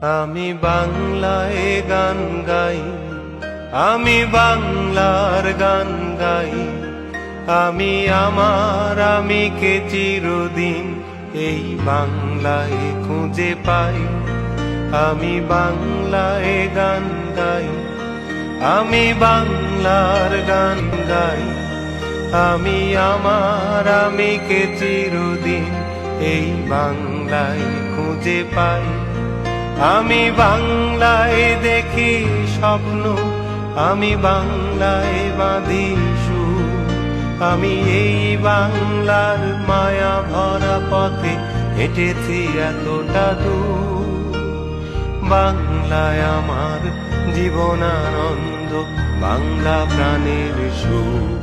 আমি বাংলায় গান গাই, আমি বাংলার গান গাই। আমি আমার আমিকে চিরদিন এই বাংলায় খুঁজে পাই। আমি বাংলায় গান গাই, আমি বাংলার গান গাই। আমি আমার আমিকে চিরদিন এই বাংলায় খুঁজে পাই। আমি বাংলায় দেখি স্বপ্ন, আমি বাংলায় বাঁধি সুর। আমি এই বাংলার মায়া ভরা পথে হেঁটেছি এতটা দূর। বাংলায় আমার জীবনানন্দ, বাংলা প্রাণের সুর।